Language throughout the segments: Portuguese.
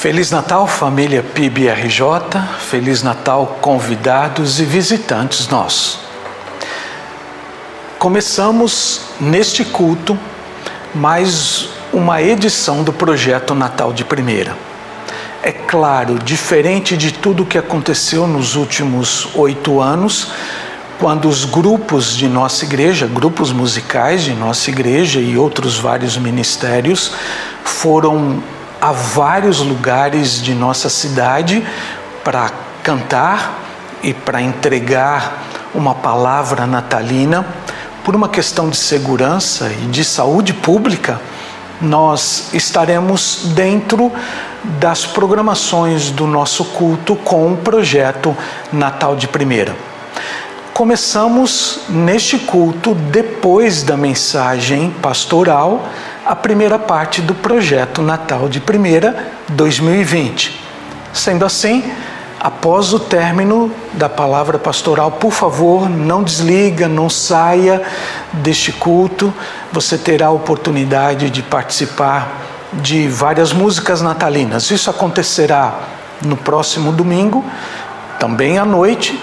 Feliz Natal, família PIB-RJ, Feliz Natal, convidados e visitantes nossos. Começamos neste culto mais uma edição do projeto Natal de Primeira. É claro, diferente de tudo o que aconteceu nos últimos 8 anos, quando os grupos de nossa igreja, grupos musicais de nossa igreja e outros vários ministérios foram a vários lugares de nossa cidade para cantar e para entregar uma palavra natalina. Por uma questão de segurança e de saúde pública, nós estaremos dentro das programações do nosso culto com o projeto Natal de Primeira. Começamos neste culto, depois da mensagem pastoral, a primeira parte do projeto Natal de Primeira 2020. Sendo assim, após o término da palavra pastoral, por favor, não desliga, não saia deste culto. Você terá a oportunidade de participar de várias músicas natalinas. Isso acontecerá no próximo domingo, também à noite.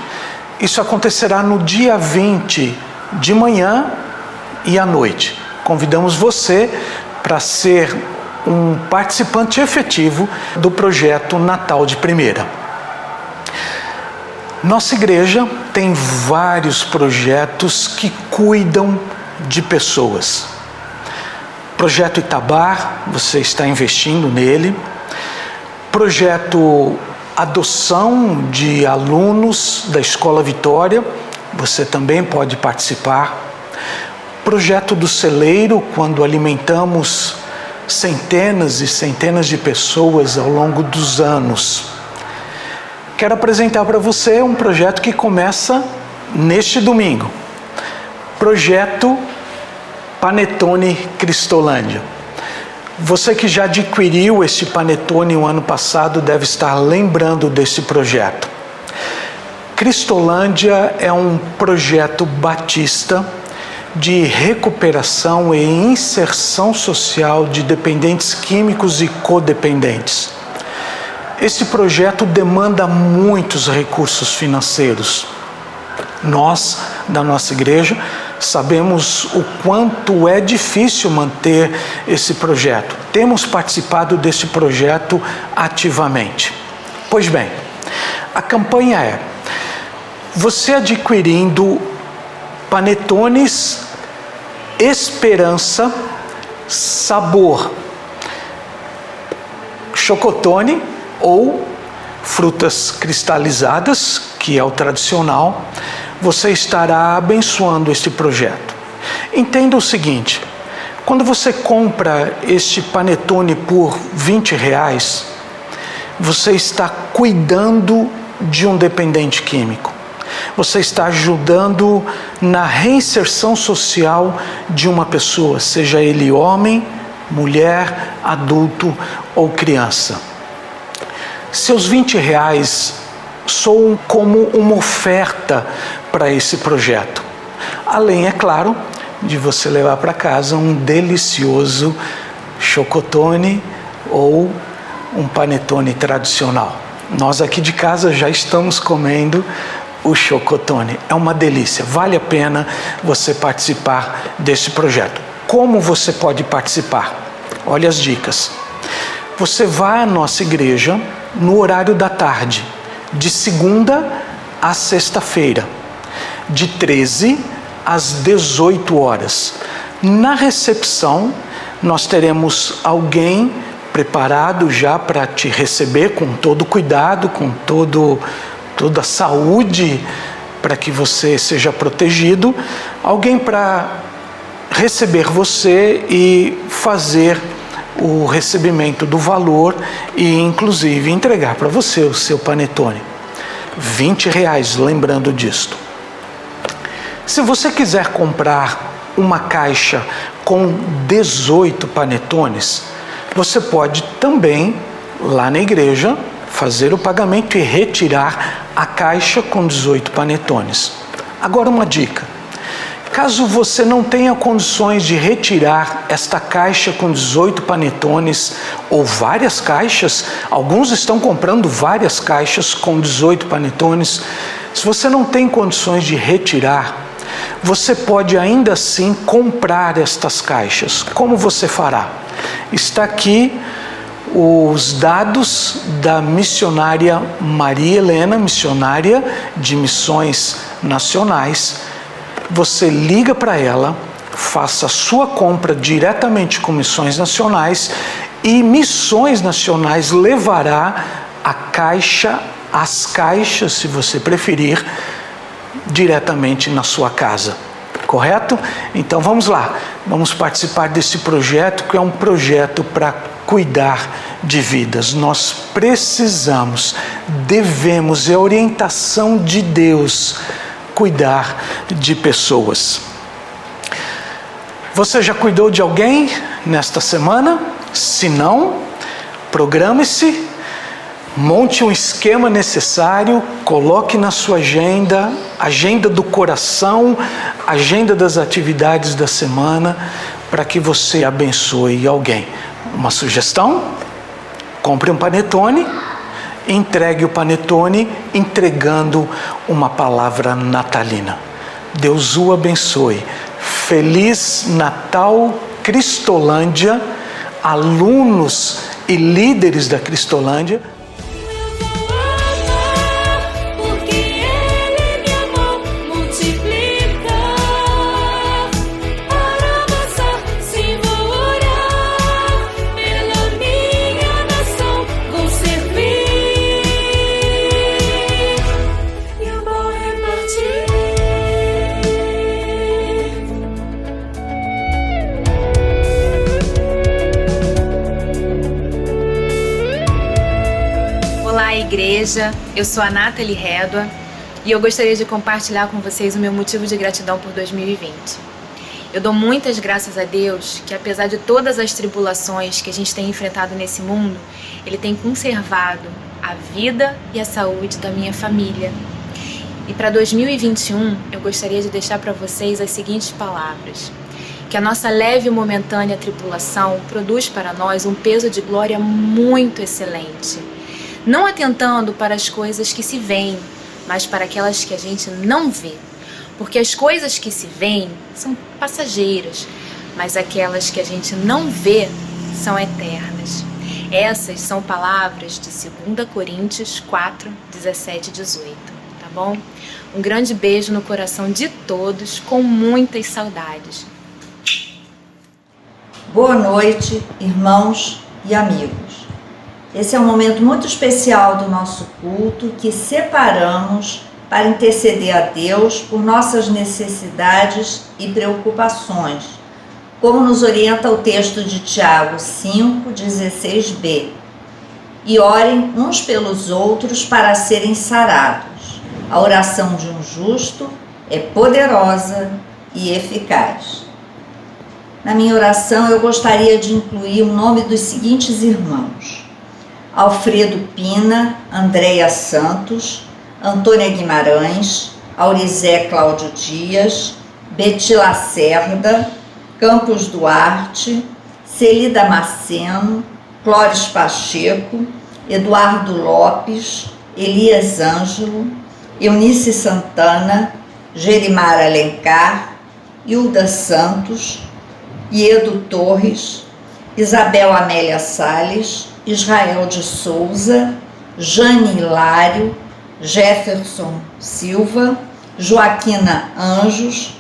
Isso acontecerá no dia 20 de manhã e à noite. Convidamos você para ser um participante efetivo do projeto Natal de Primeira. Nossa igreja tem vários projetos que cuidam de pessoas. Projeto Itabar, você está investindo nele. Projeto Adoção de alunos da Escola Vitória, você também pode participar. Projeto do Celeiro, quando alimentamos centenas e centenas de pessoas ao longo dos anos. Quero apresentar para você um projeto que começa neste domingo. Projeto Panetone Cristolândia. Você que já adquiriu este panetone o ano passado deve estar lembrando desse projeto. Cristolândia é um projeto batista de recuperação e inserção social de dependentes químicos e codependentes. Esse projeto demanda muitos recursos financeiros. Nós, da nossa igreja, sabemos o quanto é difícil manter esse projeto. Temos participado desse projeto ativamente. Pois bem, a campanha é: você adquirindo panetones Esperança sabor chocotone ou frutas cristalizadas, que é o tradicional, você estará abençoando este projeto. Entenda o seguinte: quando você compra este panetone por R$20, você está cuidando de um dependente químico. Você está ajudando na reinserção social de uma pessoa, seja ele homem, mulher, adulto ou criança. Seus R$20 soam como uma oferta para esse projeto. Além, é claro, de você levar para casa um delicioso chocotone ou um panetone tradicional. Nós aqui de casa já estamos comendo o chocotone. É uma delícia, vale a pena você participar desse projeto. Como você pode participar? Olha as dicas. Você vai à nossa igreja no horário da tarde, de segunda a sexta-feira, de 13 às 18 horas. Na recepção, nós teremos alguém preparado já para te receber com todo cuidado, com toda a saúde, para que você seja protegido, alguém para receber você e fazer o recebimento do valor e inclusive entregar para você o seu panetone. R$20, lembrando disto. Se você quiser comprar uma caixa com 18 panetones, você pode também, lá na igreja, fazer o pagamento e retirar a caixa com 18 panetones. Agora uma dica: Caso você não tenha condições de retirar esta caixa com 18 panetones ou várias caixas, alguns estão comprando várias caixas com 18 panetones. Se você não tem condições de retirar, você pode ainda assim comprar estas caixas. Como você fará? Está aqui os dados da missionária Maria Helena, missionária de missões nacionais. Você liga para ela, faça a sua compra diretamente com Missões Nacionais e Missões Nacionais levará a caixa, as caixas, se você preferir, diretamente na sua casa. Correto? Então vamos lá, vamos participar desse projeto, que é um projeto para cuidar de vidas. Nós precisamos, devemos, é orientação de Deus, cuidar de pessoas. Você já cuidou de alguém nesta semana? Se não, programe-se, monte um esquema necessário, coloque na sua agenda, agenda do coração, agenda das atividades da semana, para que você abençoe alguém. Uma sugestão? Compre um panetone, entregue o panetone entregando uma palavra natalina. Deus o abençoe. Feliz Natal, Cristolândia, alunos e líderes da Cristolândia. Olá, igreja, eu sou a Nathalie Redua e eu gostaria de compartilhar com vocês o meu motivo de gratidão por 2020. Eu dou muitas graças a Deus que, apesar de todas as tribulações que a gente tem enfrentado nesse mundo, Ele tem conservado a vida e a saúde da minha família. E para 2021, eu gostaria de deixar para vocês as seguintes palavras: que a nossa leve e momentânea tribulação produz para nós um peso de glória muito excelente, não atentando para as coisas que se veem, mas para aquelas que a gente não vê. Porque as coisas que se veem são passageiras, mas aquelas que a gente não vê são eternas. Essas são palavras de 2 Coríntios 4, 17 e 18, tá bom? Um grande beijo no coração de todos, com muitas saudades. Boa noite, irmãos e amigos. Esse é um momento muito especial do nosso culto que separamos para interceder a Deus por nossas necessidades e preocupações, como nos orienta o texto de Tiago 5, 16b. E orem uns pelos outros para serem sarados. A oração de um justo é poderosa e eficaz. Na minha oração eu gostaria de incluir o nome dos seguintes irmãos: Alfredo Pina, Andréia Santos, Antônia Guimarães, Aurizé Cláudio Dias, Beti Lacerda, Campos Duarte, Celida Maceno, Clóris Pacheco, Eduardo Lopes, Elias Ângelo, Eunice Santana, Gerimar Alencar, Hilda Santos, Iedo Torres, Isabel Amélia Salles, Israel de Souza, Jane Hilário, Jefferson Silva, Joaquina Anjos,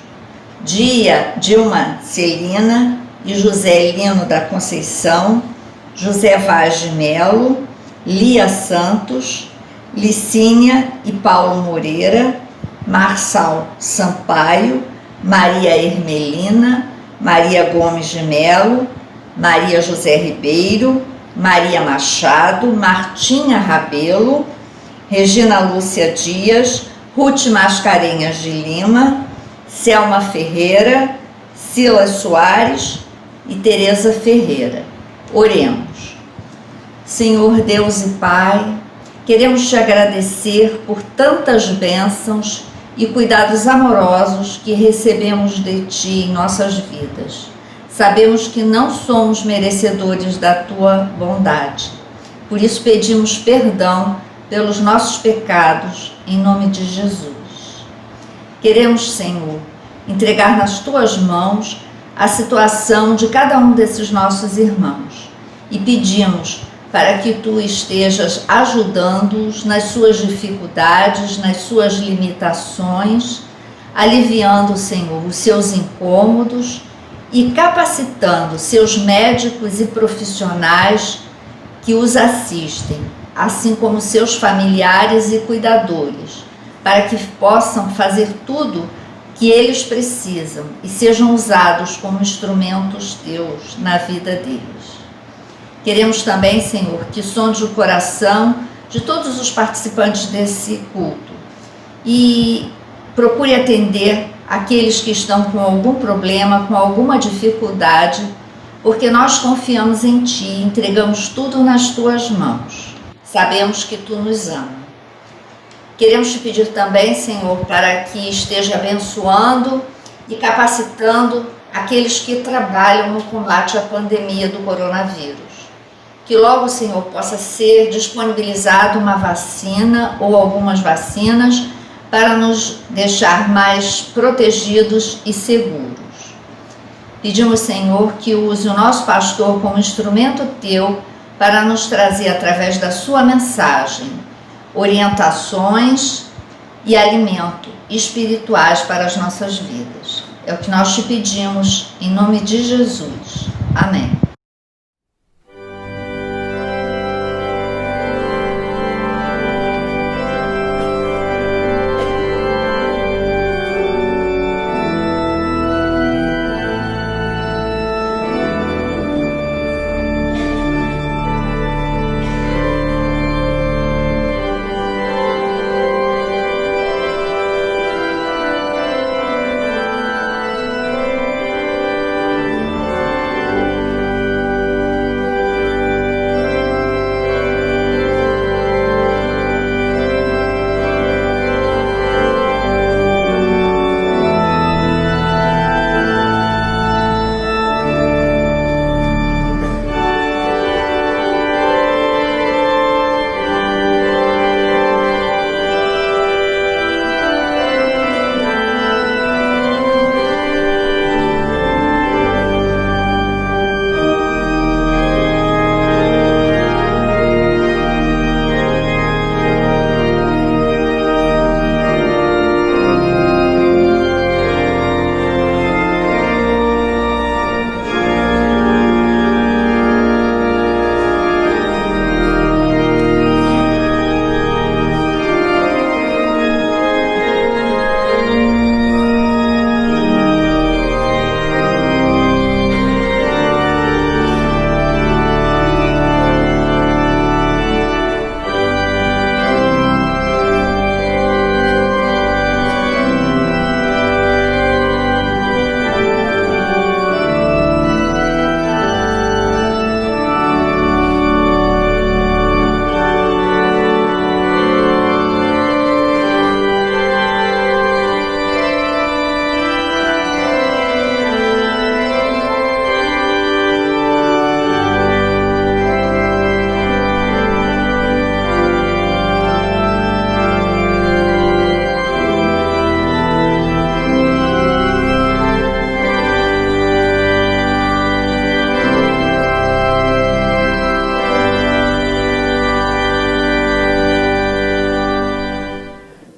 Dilma Celina e José Lino da Conceição, José Vaz de Melo, Lia Santos, Licínia e Paulo Moreira, Marçal Sampaio, Maria Hermelina, Maria Gomes de Melo, Maria José Ribeiro, Maria Machado, Martinha Rabelo, Regina Lúcia Dias, Ruth Mascarenhas de Lima, Selma Ferreira, Silas Soares e Tereza Ferreira. Oremos. Senhor Deus e Pai, queremos te agradecer por tantas bênçãos e cuidados amorosos que recebemos de Ti em nossas vidas. Sabemos que não somos merecedores da Tua bondade. Por isso pedimos perdão pelos nossos pecados, em nome de Jesus. Queremos, Senhor, entregar nas Tuas mãos a situação de cada um desses nossos irmãos e pedimos para que Tu estejas ajudando-os nas suas dificuldades, nas suas limitações, aliviando, Senhor, os seus incômodos e capacitando seus médicos e profissionais que os assistem, assim como seus familiares e cuidadores, para que possam fazer tudo que eles precisam e sejam usados como instrumentos Teus na vida deles. Queremos também, Senhor, que sonde o coração de todos os participantes desse culto e procure atender aqueles que estão com algum problema, com alguma dificuldade, porque nós confiamos em Ti e entregamos tudo nas Tuas mãos. Sabemos que Tu nos ama. Queremos Te pedir também, Senhor, para que esteja abençoando e capacitando aqueles que trabalham no combate à pandemia do coronavírus. Que logo, Senhor, possa ser disponibilizada uma vacina ou algumas vacinas para nos deixar mais protegidos e seguros. Pedimos, Senhor, que use o nosso pastor como instrumento Teu para nos trazer, através da sua mensagem, orientações e alimento espirituais para as nossas vidas. É o que nós Te pedimos, em nome de Jesus. Amém.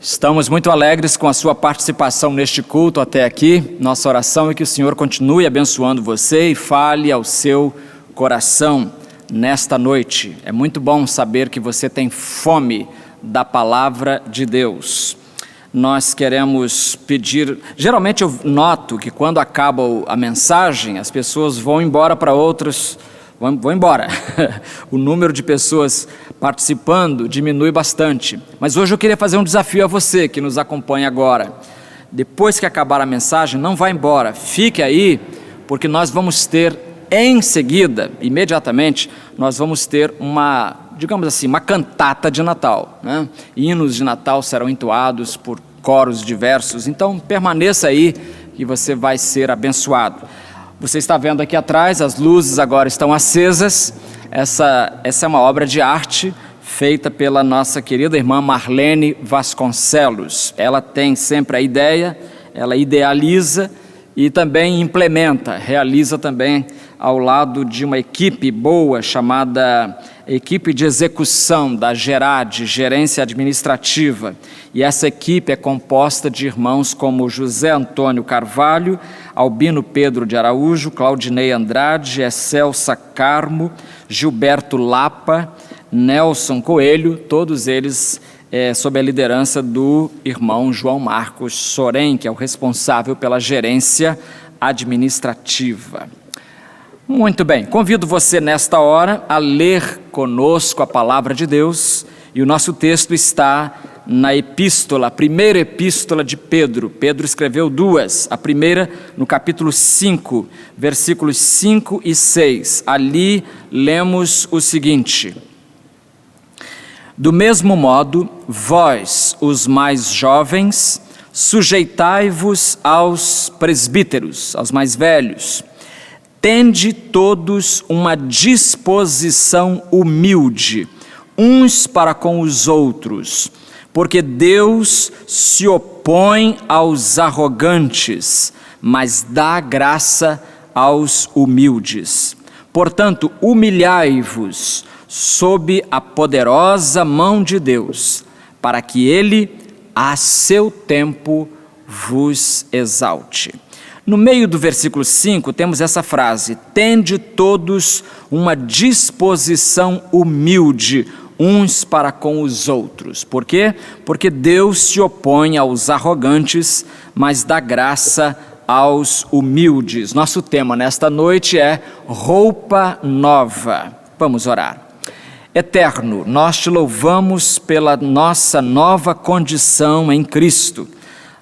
Estamos muito alegres com a sua participação neste culto até aqui. Nossa oração é que o Senhor continue abençoando você e fale ao seu coração nesta noite. É muito bom saber que você tem fome da palavra de Deus. Nós queremos pedir... Geralmente eu noto que quando acaba a mensagem, as pessoas vão embora para outros... Vão embora. O número de pessoas participando diminui bastante. Mas hoje eu queria fazer um desafio a você que nos acompanha agora. Depois que acabar a mensagem, não vá embora. Fique aí, porque nós vamos ter em seguida, imediatamente, nós vamos ter digamos assim, uma cantata de Natal, né? Hinos de Natal serão entoados por coros diversos. Então permaneça aí que você vai ser abençoado. Você está vendo aqui atrás, as luzes agora estão acesas. Essa é uma obra de arte feita pela nossa querida irmã Marlene Vasconcelos. Ela tem sempre a ideia, ela idealiza e também implementa, realiza também ao lado de uma equipe boa chamada equipe de execução da GERAD, Gerência Administrativa. E essa equipe é composta de irmãos como José Antônio Carvalho, Albino Pedro de Araújo, Claudinei Andrade, Excelsa Carmo, Gilberto Lapa, Nelson Coelho, todos eles sob a liderança do irmão João Marcos Sorém, que é o responsável pela gerência administrativa. Muito bem, convido você nesta hora a ler conosco a palavra de Deus, e o nosso texto está na epístola, a primeira epístola de Pedro. Pedro escreveu duas, a primeira no capítulo 5, versículos 5 e 6. Ali lemos o seguinte: do mesmo modo, vós, os mais jovens, sujeitai-vos aos presbíteros, aos mais velhos. Tende todos uma disposição humilde, uns para com os outros, porque Deus se opõe aos arrogantes, mas dá graça aos humildes. Portanto, humilhai-vos sob a poderosa mão de Deus, para que Ele, a seu tempo, vos exalte. No meio do versículo 5 temos essa frase: tende todos uma disposição humilde, uns para com os outros. Por quê? Porque Deus se opõe aos arrogantes, mas dá graça aos humildes. Nosso tema nesta noite é roupa nova. Vamos orar. Eterno, nós te louvamos pela nossa nova condição em Cristo,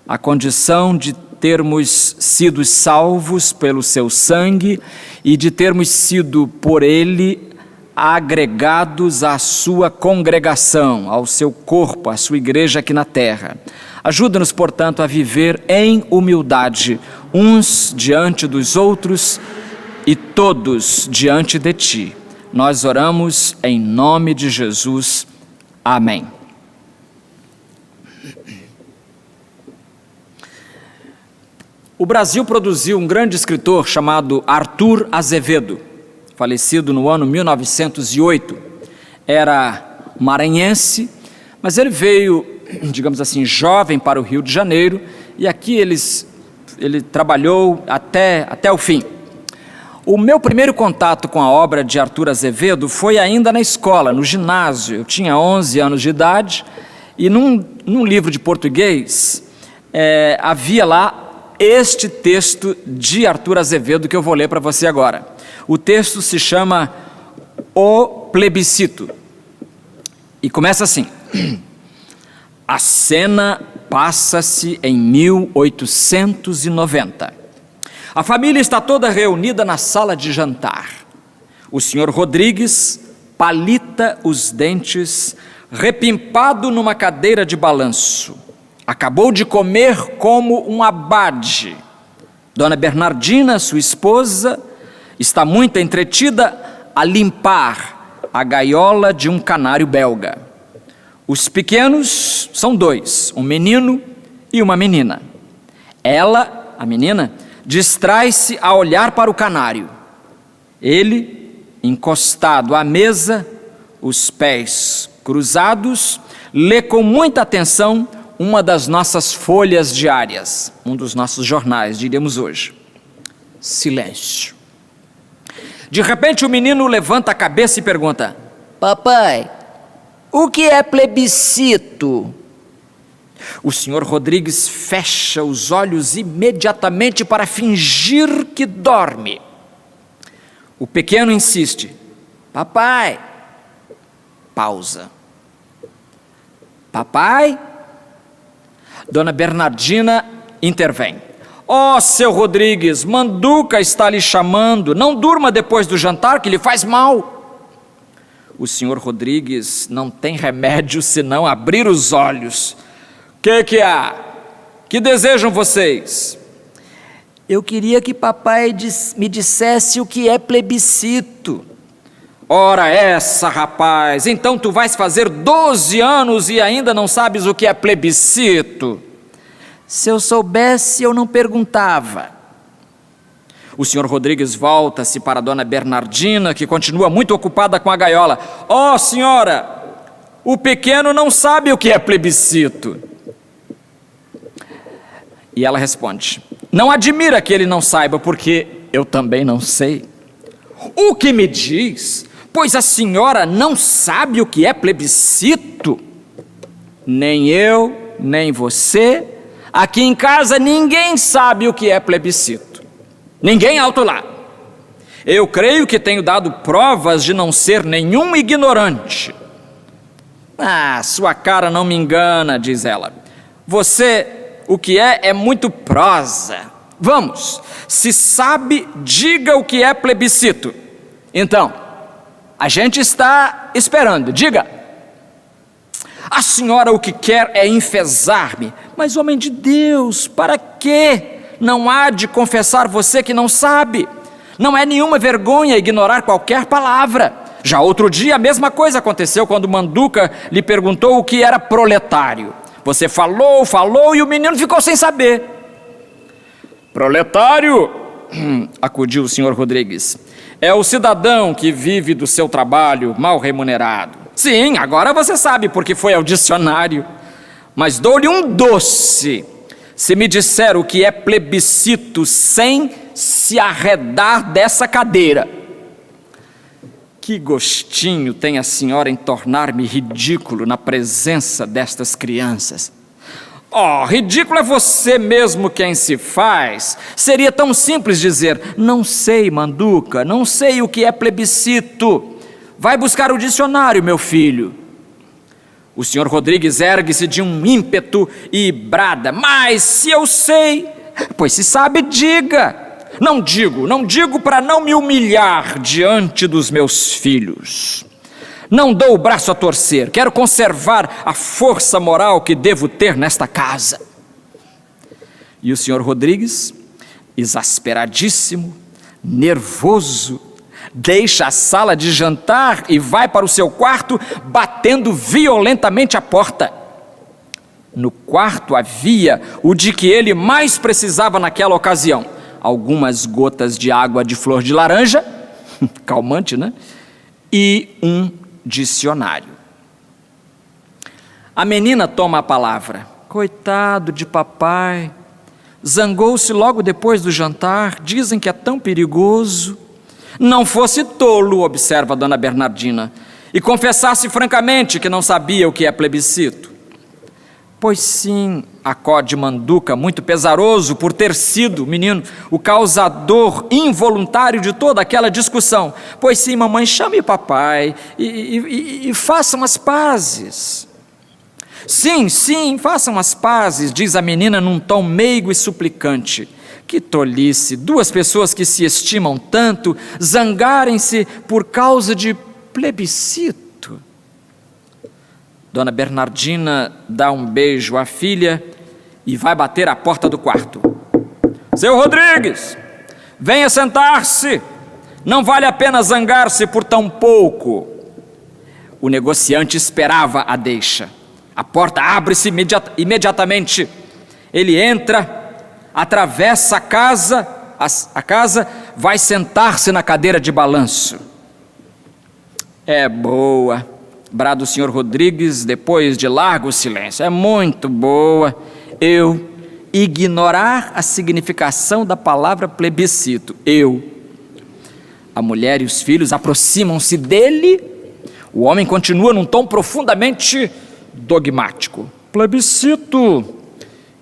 a condição de termos sido salvos pelo seu sangue e de termos sido por ele agregados à sua congregação, ao seu corpo, à sua igreja aqui na terra. Ajuda-nos, portanto, a viver em humildade, uns diante dos outros e todos diante de ti. Nós oramos em nome de Jesus. Amém. O Brasil produziu um grande escritor chamado Arthur Azevedo, falecido no ano 1908. Era maranhense, mas ele veio, digamos assim, jovem para o Rio de Janeiro, e aqui ele trabalhou até o fim. O meu primeiro contato com a obra de Arthur Azevedo foi ainda na escola, no ginásio. Eu tinha 11 anos de idade, e num livro de português havia lá este texto de Arthur Azevedo que eu vou ler para você agora. O texto se chama O Plebiscito e começa assim: a cena passa-se em 1890. A família está toda reunida na sala de jantar. O senhor Rodrigues palita os dentes, repimpado numa cadeira de balanço. Acabou de comer como um abade. Dona Bernardina, sua esposa, está muito entretida a limpar a gaiola de um canário belga. Os pequenos são dois, um menino e uma menina. Ela, a menina, distrai-se a olhar para o canário. Ele, encostado à mesa, os pés cruzados, lê com muita atenção uma das nossas folhas diárias, um dos nossos jornais, diríamos hoje. Silêncio. De repente o menino levanta a cabeça e pergunta: papai, o que é plebiscito? O senhor Rodrigues fecha os olhos imediatamente para fingir que dorme. O pequeno insiste: papai. Pausa. Papai? Dona Bernardina intervém. Ó, seu Rodrigues, Manduca está lhe chamando. Não durma depois do jantar, que lhe faz mal. O senhor Rodrigues não tem remédio senão abrir os olhos. Que há? Que desejam vocês? Eu queria que papai me dissesse o que é plebiscito. Ora essa, rapaz, então tu vais fazer 12 anos e ainda não sabes o que é plebiscito? Se eu soubesse, eu não perguntava. O senhor Rodrigues volta-se para a dona Bernardina, que continua muito ocupada com a gaiola. Ó, senhora, o pequeno não sabe o que é plebiscito. E ela responde: não admira que ele não saiba, porque eu também não sei. O que me diz? Pois a senhora não sabe o que é plebiscito? Nem eu, nem você. Aqui em casa ninguém sabe o que é plebiscito. Ninguém alto lá. Eu creio que tenho dado provas de não ser nenhum ignorante. Ah, sua cara não me engana, diz ela. Você, o que é muito prosa. Vamos, se sabe, diga o que é plebiscito. Então, a gente está esperando, diga. A senhora o que quer é enfezar-me. Mas, homem de Deus, para quê? Não há de confessar você que não sabe. Não é nenhuma vergonha ignorar qualquer palavra. Já outro dia a mesma coisa aconteceu quando Manduca lhe perguntou o que era proletário. Você falou e o menino ficou sem saber. Proletário, acudiu o senhor Rodrigues, é o cidadão que vive do seu trabalho mal remunerado. Sim, agora você sabe porque foi ao dicionário. Mas dou-lhe um doce se me disser o que é plebiscito sem se arredar dessa cadeira. Que gostinho tem a senhora em tornar-me ridículo na presença destas crianças. Oh, ridículo é você mesmo quem se faz. Seria tão simples dizer: não sei, Manduca, não sei o que é plebiscito. Vai buscar o dicionário, meu filho. O senhor Rodrigues ergue-se de um ímpeto e brada: mas se eu sei, pois se sabe, diga. Não digo para não me humilhar diante dos meus filhos. Não dou o braço a torcer, quero conservar a força moral que devo ter nesta casa. E o senhor Rodrigues, exasperadíssimo, nervoso, deixa a sala de jantar e vai para o seu quarto, batendo violentamente a porta. No quarto havia o de que ele mais precisava naquela ocasião: algumas gotas de água de flor de laranja, calmante, né? E um dicionário. A menina toma a palavra. Coitado de papai, zangou-se logo depois do jantar, dizem que é tão perigoso. Não fosse tolo, observa a dona Bernardina, e confessasse francamente que não sabia o que é plebiscito. Pois sim, acode Manduca, muito pesaroso por ter sido, menino, o causador involuntário de toda aquela discussão. Pois sim, mamãe, chame papai e façam as pazes. Sim, façam as pazes, diz a menina num tom meigo e suplicante. Que tolice, duas pessoas que se estimam tanto zangarem-se por causa de plebiscito. Dona Bernardina dá um beijo à filha e vai bater à porta do quarto. Seu Rodrigues, venha sentar-se. Não vale a pena zangar-se por tão pouco. O negociante esperava a deixa. A porta abre-se imediatamente. Ele entra, atravessa a casa, vai sentar-se na cadeira de balanço. É boa, brada o senhor Rodrigues depois de largo silêncio. É muito boa eu ignorar a significação da palavra plebiscito. A mulher e os filhos aproximam-se dele. O homem continua num tom profundamente dogmático. Plebiscito.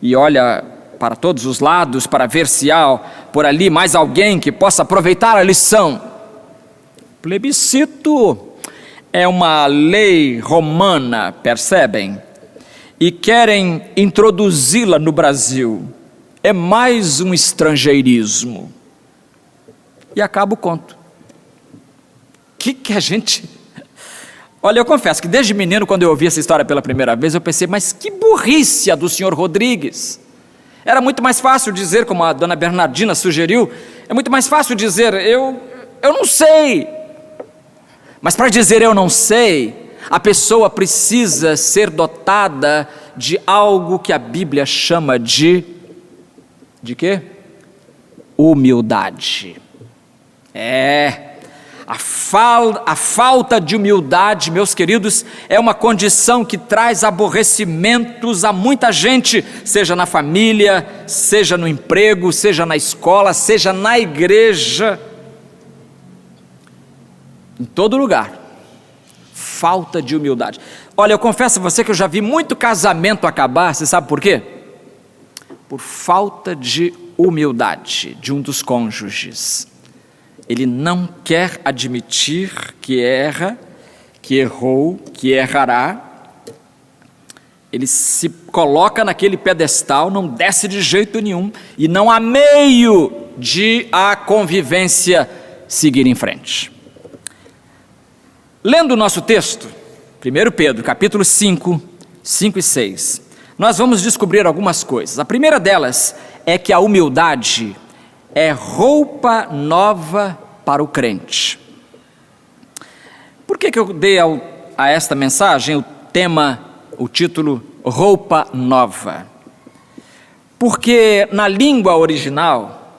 E olha para todos os lados para ver se há por ali mais alguém que possa aproveitar a lição. Plebiscito é uma lei romana, percebem? E querem introduzi-la no Brasil. É mais um estrangeirismo. E acaba o conto. Que a gente... Olha, eu confesso que desde menino, quando eu ouvi essa história pela primeira vez, eu pensei, mas que burrice a do senhor Rodrigues. Era muito mais fácil dizer, como a dona Bernardina sugeriu, é muito mais fácil dizer, eu não sei. Mas para dizer eu não sei, a pessoa precisa ser dotada de algo que a Bíblia chama de quê? Humildade. A falta de humildade, meus queridos, é uma condição que traz aborrecimentos a muita gente, seja na família, seja no emprego, seja na escola, seja na igreja, em todo lugar. Falta de humildade. Olha, eu confesso a você que eu já vi muito casamento acabar, você sabe por quê? Por falta de humildade de um dos cônjuges. Ele não quer admitir que erra, que errou, que errará. Ele se coloca naquele pedestal, não desce de jeito nenhum, e não há meio de a convivência seguir em frente. Lendo o nosso texto, 1 Pedro, capítulo 5, 5 e 6, nós vamos descobrir algumas coisas. A primeira delas é que a humildade é roupa nova para o crente. Por que eu dei a esta mensagem o título roupa nova? Porque na língua original,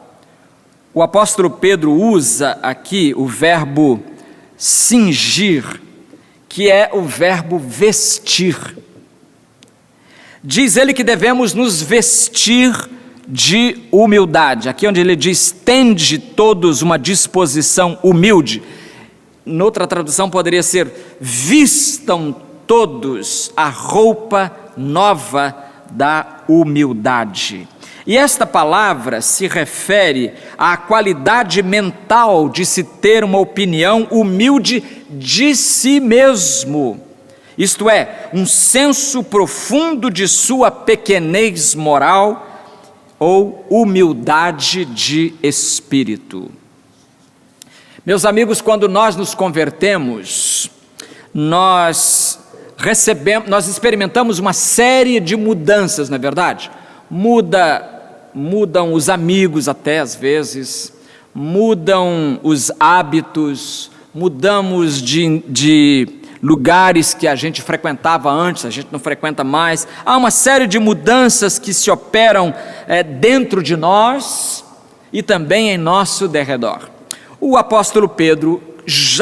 o apóstolo Pedro usa aqui o verbo cingir, que é o verbo vestir. Diz ele que devemos nos vestir de humildade. Aqui onde ele diz, tende todos uma disposição humilde. Noutra tradução poderia ser, vistam todos a roupa nova da humildade. E esta palavra se refere à qualidade mental de se ter uma opinião humilde de si mesmo. Isto é, um senso profundo de sua pequenez moral ou humildade de espírito. Meus amigos, quando nós nos convertemos, nós experimentamos uma série de mudanças, não é verdade? Mudam os amigos até às vezes, mudam os hábitos, mudamos de lugares que a gente frequentava antes, a gente não frequenta mais. Há uma série de mudanças que se operam dentro de nós e também em nosso derredor. O apóstolo Pedro,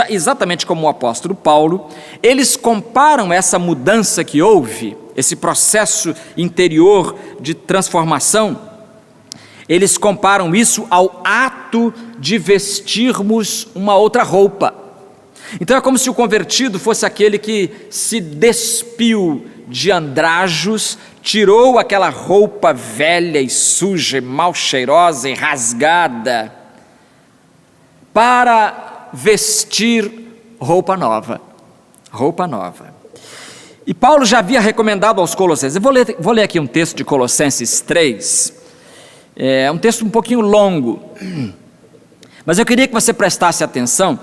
exatamente como o apóstolo Paulo, eles comparam essa mudança que houve, esse processo interior de transformação, eles comparam isso ao ato de vestirmos uma outra roupa. Então é como se o convertido fosse aquele que se despiu de andrajos, tirou aquela roupa velha e suja, mal cheirosa e rasgada, para vestir roupa nova. Roupa nova. E Paulo já havia recomendado aos Colossenses, eu vou ler aqui um texto de Colossenses 3, é um texto um pouquinho longo, mas eu queria que você prestasse atenção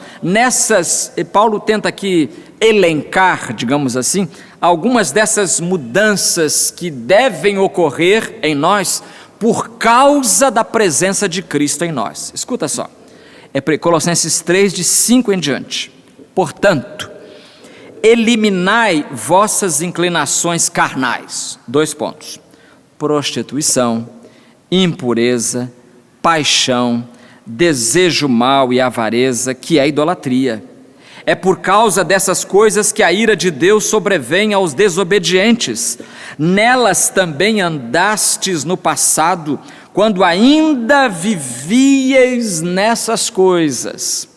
Paulo tenta aqui elencar, digamos assim, algumas dessas mudanças que devem ocorrer em nós por causa da presença de Cristo em nós. Escuta só, Colossenses 3, de 5 em diante. Portanto, eliminai vossas inclinações carnais. 2 pontos. Prostituição, impureza, paixão, desejo mau e avareza, que é idolatria. É por causa dessas coisas que a ira de Deus sobrevém aos desobedientes. Nelas também andastes no passado, quando ainda vivíeis nessas coisas.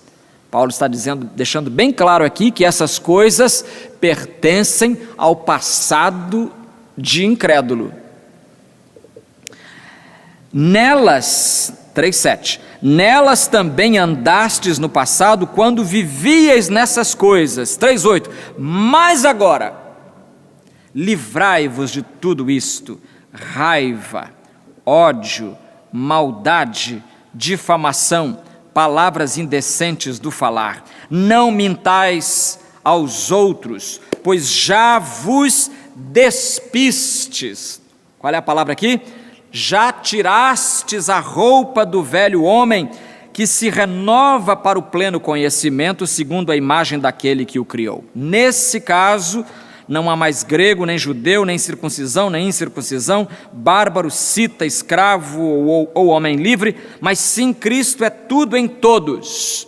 Paulo está deixando bem claro aqui que essas coisas pertencem ao passado de incrédulo. Nelas, 3:7, nelas também andastes no passado quando vivíeis nessas coisas. 3:8, mas agora, livrai-vos de tudo isto, raiva, ódio, maldade, difamação, palavras indecentes do falar. Não mintais aos outros, pois já vos despistes. Qual é a palavra aqui? já tirastes a roupa do velho homem, que se renova para o pleno conhecimento, segundo a imagem daquele que o criou. Nesse caso, não há mais grego, nem judeu, nem circuncisão, nem incircuncisão, bárbaro, cita, escravo ou homem livre, mas sim Cristo é tudo em todos.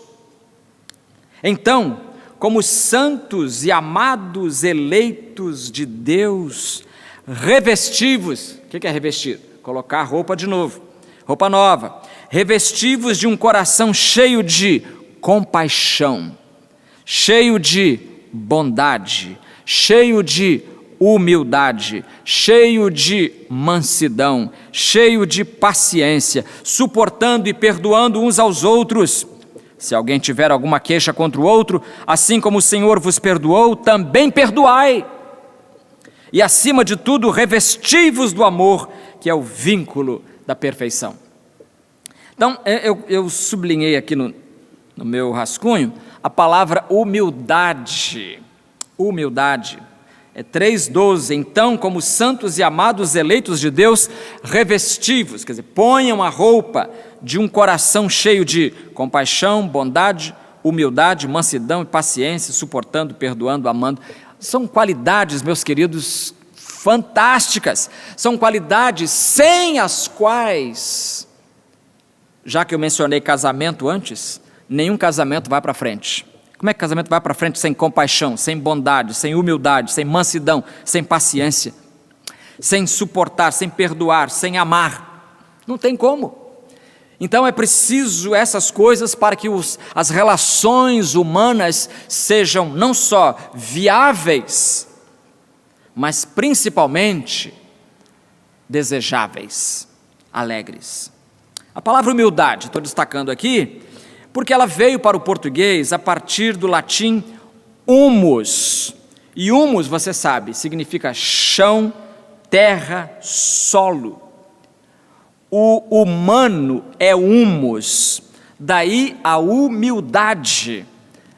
Então, como santos e amados eleitos de Deus, revestivos, o que é revestir? Colocar roupa de novo, roupa nova, revestivos de um coração cheio de compaixão, cheio de bondade, cheio de humildade, cheio de mansidão, cheio de paciência, suportando e perdoando uns aos outros. Se alguém tiver alguma queixa contra o outro, assim como o Senhor vos perdoou, também perdoai. E acima de tudo, revesti-vos do amor, que é o vínculo da perfeição. Então, eu sublinhei aqui no meu rascunho a palavra humildade. Humildade. É 3:12. Então, como santos e amados eleitos de Deus, revesti-vos, quer dizer, ponham a roupa de um coração cheio de compaixão, bondade, humildade, mansidão e paciência, suportando, perdoando, amando. São qualidades, meus queridos, fantásticas. São qualidades sem as quais, já que eu mencionei casamento antes, nenhum casamento vai para frente. Como é que casamento vai para frente sem compaixão, sem bondade, sem humildade, sem mansidão, sem paciência, sem suportar, sem perdoar, sem amar? Não tem como. Então é preciso essas coisas para que as relações humanas sejam não só viáveis, mas principalmente desejáveis, alegres. A palavra humildade, estou destacando aqui, porque ela veio para o português a partir do latim humus. E humus, você sabe, significa chão, terra, solo. O humano é humus, daí a humildade.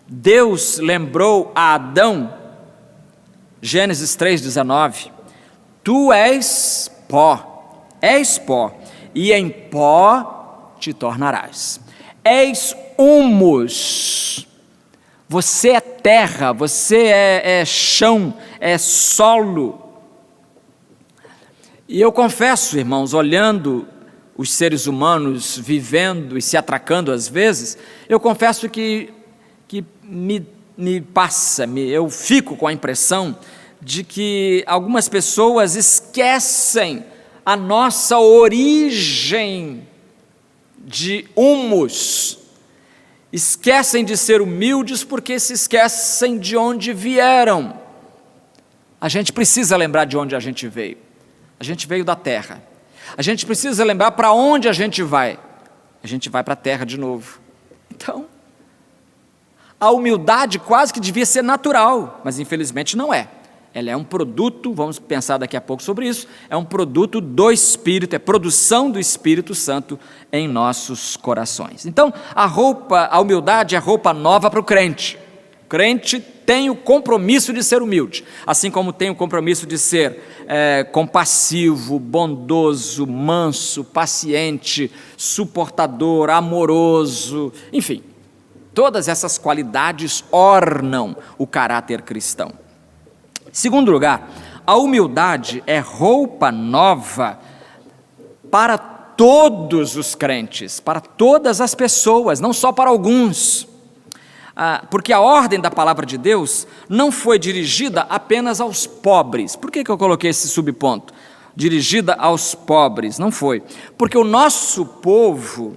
Deus lembrou a Adão, Gênesis 3,19, tu és pó, e em pó te tornarás. És humus, você é terra, você é chão, é solo. E eu confesso, irmãos, olhando os seres humanos vivendo e se atracando às vezes, eu confesso que eu fico com a impressão de que algumas pessoas esquecem a nossa origem de humus, esquecem de ser humildes porque se esquecem de onde vieram. A gente precisa lembrar de onde a gente veio. A gente veio da terra. A gente precisa lembrar para onde a gente vai. A gente vai para a terra de novo. Então, a humildade quase que devia ser natural, mas infelizmente não é. Ela é um produto, vamos pensar daqui a pouco sobre isso, é um produto do Espírito, é produção do Espírito Santo em nossos corações. Então, a humildade é roupa nova para o crente. O crente tem o compromisso de ser humilde, assim como tem o compromisso de ser compassivo, bondoso, manso, paciente, suportador, amoroso, enfim. Todas essas qualidades ornam o caráter cristão. Segundo lugar, a humildade é roupa nova para todos os crentes, para todas as pessoas, não só para alguns. Porque a ordem da palavra de Deus não foi dirigida apenas aos pobres. Por que eu coloquei esse subponto? Dirigida aos pobres, não foi. Porque o nosso povo,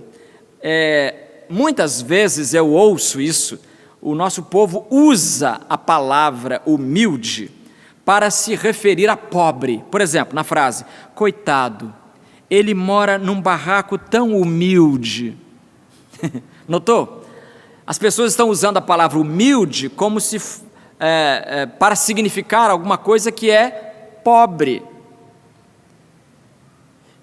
muitas vezes eu ouço isso, o nosso povo usa a palavra humilde para se referir a pobre. Por exemplo, na frase, coitado, ele mora num barraco tão humilde. Notou? As pessoas estão usando a palavra humilde como se para significar alguma coisa que é pobre.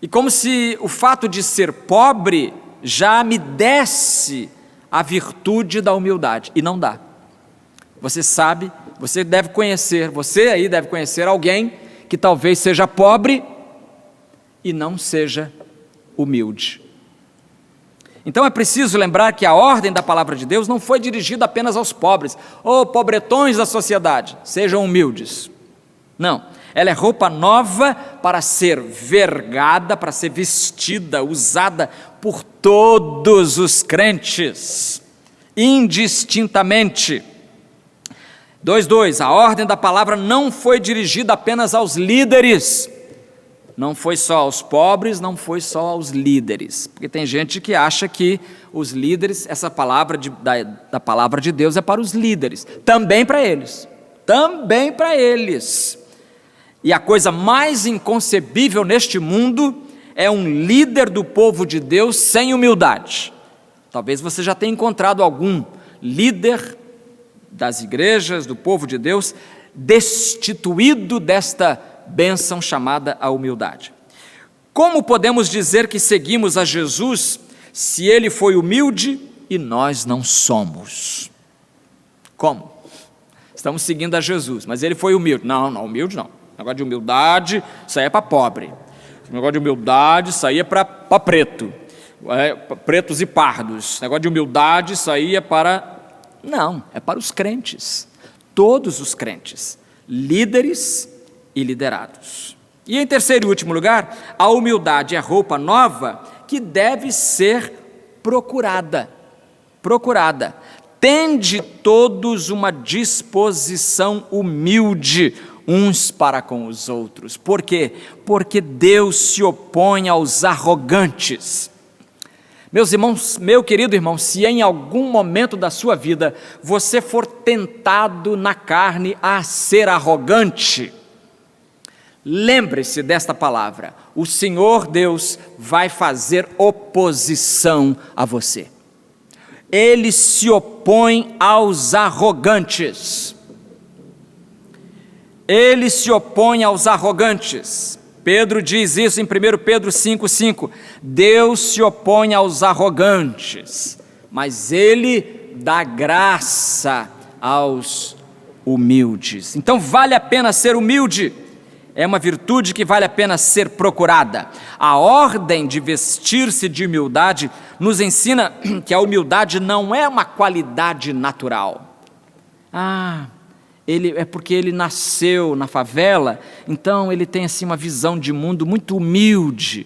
E como se o fato de ser pobre já me desse a virtude da humildade. E não dá. Você sabe, você aí deve conhecer alguém que talvez seja pobre e não seja humilde. Então é preciso lembrar que a ordem da palavra de Deus não foi dirigida apenas aos pobres, ou pobretões da sociedade, sejam humildes. Não, ela é roupa nova para ser vergada, para ser vestida, usada por todos os crentes, indistintamente. 2:2, a ordem da palavra não foi dirigida apenas aos líderes, não foi só aos pobres, não foi só aos líderes, porque tem gente que acha que os líderes, essa palavra da palavra de Deus é para os líderes, também para eles, e a coisa mais inconcebível neste mundo é um líder do povo de Deus sem humildade. Talvez você já tenha encontrado algum líder das igrejas, do povo de Deus, destituído desta bênção chamada a humildade. Como podemos dizer que seguimos a Jesus se ele foi humilde e nós não somos? Como? Estamos seguindo a Jesus, mas ele foi humilde. Não, humilde não. Negócio de humildade, isso aí é para pobre. Negócio de humildade, isso aí é para preto. Pretos e pardos. Negócio de humildade, isso aí é para... Não, é para os crentes. Todos os crentes. Líderes e liderados. E em terceiro e último lugar, a humildade é roupa nova que deve ser procurada. Tende todos uma disposição humilde uns para com os outros. Por quê? Porque Deus se opõe aos arrogantes. Meus irmãos, meu querido irmão, se em algum momento da sua vida você for tentado na carne a ser arrogante, lembre-se desta palavra: o Senhor Deus vai fazer oposição a você. Ele se opõe aos arrogantes. Ele se opõe aos arrogantes. Pedro diz isso em 1 Pedro 5,5. Deus se opõe aos arrogantes, mas ele dá graça aos humildes. Então vale a pena ser humilde. É uma virtude que vale a pena ser procurada. A ordem de vestir-se de humildade nos ensina que a humildade não é uma qualidade natural. É porque ele nasceu na favela, então ele tem assim uma visão de mundo muito humilde.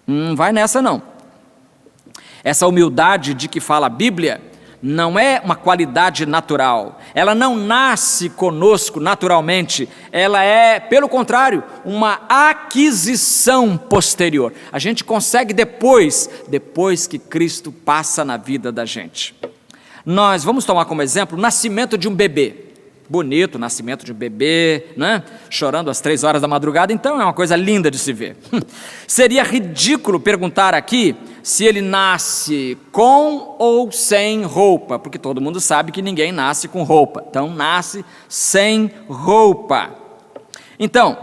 Não vai nessa não. Essa humildade de que fala a Bíblia não é uma qualidade natural, ela não nasce conosco naturalmente, ela é, pelo contrário, uma aquisição posterior. A gente consegue depois que Cristo passa na vida da gente. Nós vamos tomar como exemplo o nascimento de um bebê. Bonito, o nascimento de um bebê, né? Chorando às 3 horas da madrugada, então é uma coisa linda de se ver. Seria ridículo perguntar aqui se ele nasce com ou sem roupa, porque todo mundo sabe que ninguém nasce com roupa, então nasce sem roupa. Então,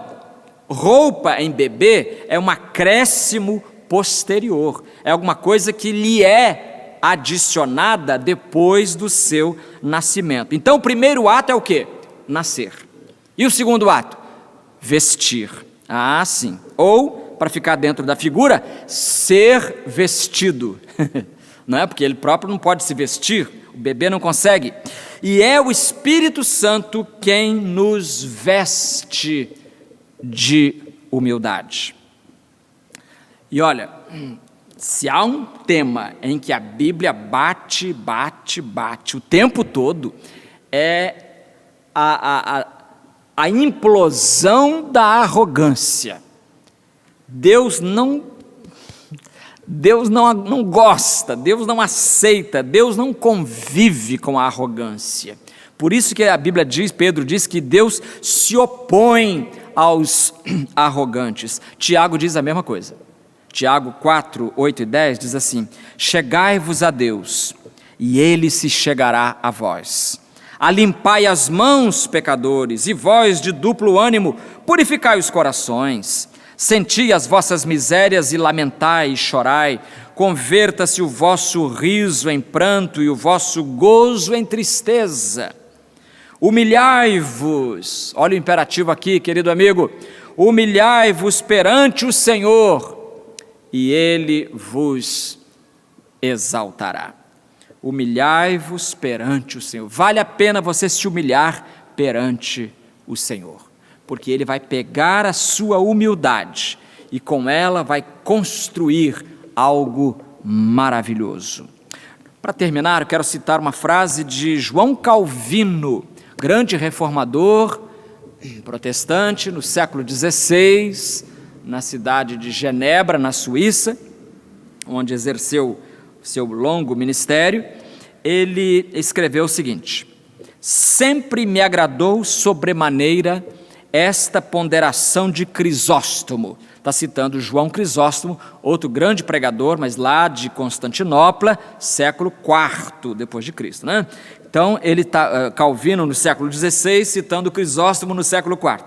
roupa em bebê é um acréscimo posterior, é alguma coisa que lhe é adicionada depois do seu nascimento. Então o primeiro ato é o quê? Nascer. E o segundo ato? Vestir. Sim. Ou, para ficar dentro da figura, ser vestido. Não é? Porque ele próprio não pode se vestir, o bebê não consegue. E é o Espírito Santo quem nos veste de humildade. E olha, se há um tema em que a Bíblia bate o tempo todo, é a implosão da arrogância. Deus não gosta, Deus não aceita, Deus não convive com a arrogância. Por isso que a Bíblia diz, Pedro diz que Deus se opõe aos arrogantes. Tiago diz a mesma coisa. Tiago 4, 8 e 10 diz assim: chegai-vos a Deus, e Ele se chegará a vós. Alimpai as mãos, pecadores, e vós de duplo ânimo, purificai os corações. Senti as vossas misérias e lamentai e chorai. Converta-se o vosso riso em pranto e o vosso gozo em tristeza. Humilhai-vos, olha o imperativo aqui, querido amigo, humilhai-vos perante o Senhor, e Ele vos exaltará. Humilhai-vos perante o Senhor. Vale a pena você se humilhar perante o Senhor, porque Ele vai pegar a sua humildade e com ela vai construir algo maravilhoso. Para terminar, eu quero citar uma frase de João Calvino, grande reformador protestante no século XVI, na cidade de Genebra, na Suíça, onde exerceu seu longo ministério. Ele escreveu o seguinte: sempre me agradou sobremaneira esta ponderação de Crisóstomo. Está citando João Crisóstomo, outro grande pregador, mas lá de Constantinopla, século IV depois de Cristo, né? Então, ele está, Calvino no século XVI, citando Crisóstomo no século IV.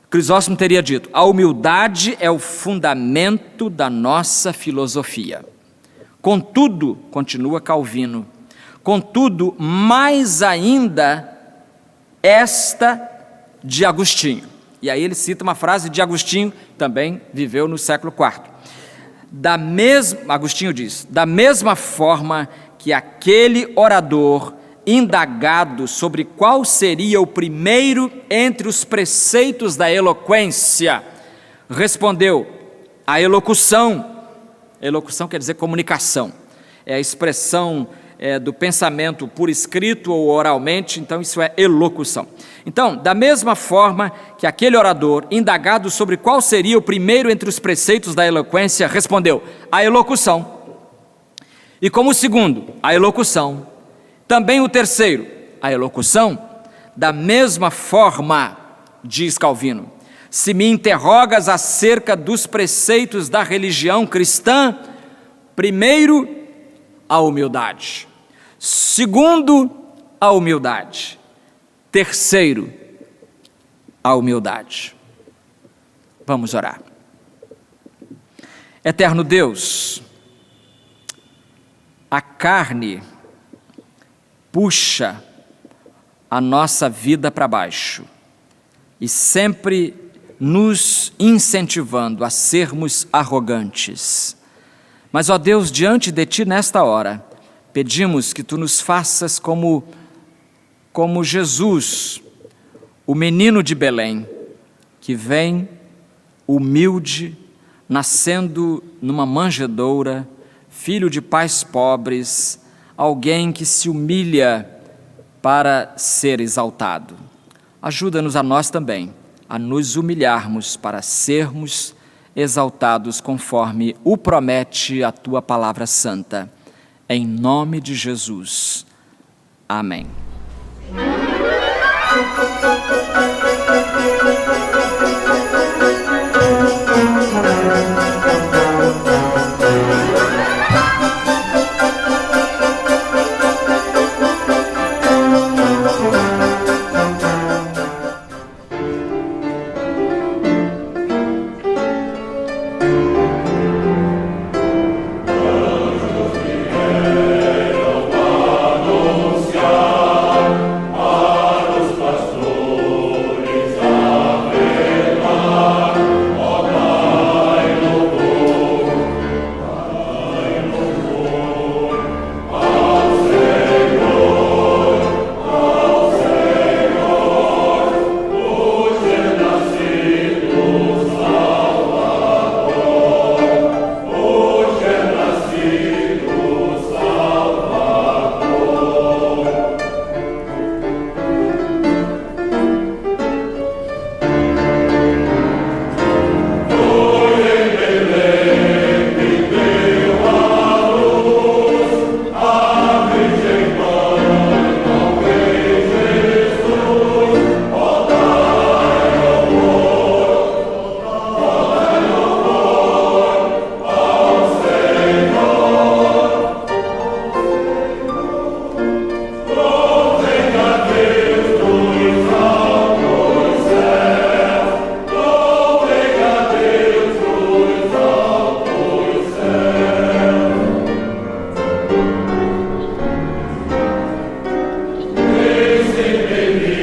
Crisóstomo teria dito: a humildade é o fundamento da nossa filosofia. Contudo, continua Calvino, contudo, mais ainda esta de Agostinho. E aí ele cita uma frase de Agostinho, também viveu no século IV. Agostinho diz: da mesma forma que aquele orador, indagado sobre qual seria o primeiro entre os preceitos da eloquência, respondeu: a elocução. Elocução quer dizer comunicação, é a expressão do pensamento por escrito ou oralmente, então isso é elocução. Então, da mesma forma que aquele orador, indagado sobre qual seria o primeiro entre os preceitos da eloquência, respondeu: a elocução. E como o segundo, a elocução. Também o terceiro, a elocução. Da mesma forma, diz Calvino, se me interrogas acerca dos preceitos da religião cristã, primeiro, a humildade. Segundo, a humildade. Terceiro, a humildade. Vamos orar. Eterno Deus, a carne puxa a nossa vida para baixo e sempre nos incentivando a sermos arrogantes. Mas, ó Deus, diante de Ti nesta hora, pedimos que Tu nos faças como Jesus, o menino de Belém, que vem humilde, nascendo numa manjedoura, filho de pais pobres, alguém que se humilha para ser exaltado. Ajuda-nos a nós também a nos humilharmos para sermos exaltados conforme o promete a Tua palavra santa. Em nome de Jesus. Amém. Sempre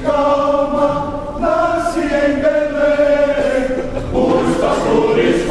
Calma, nasce em Belém, os pastores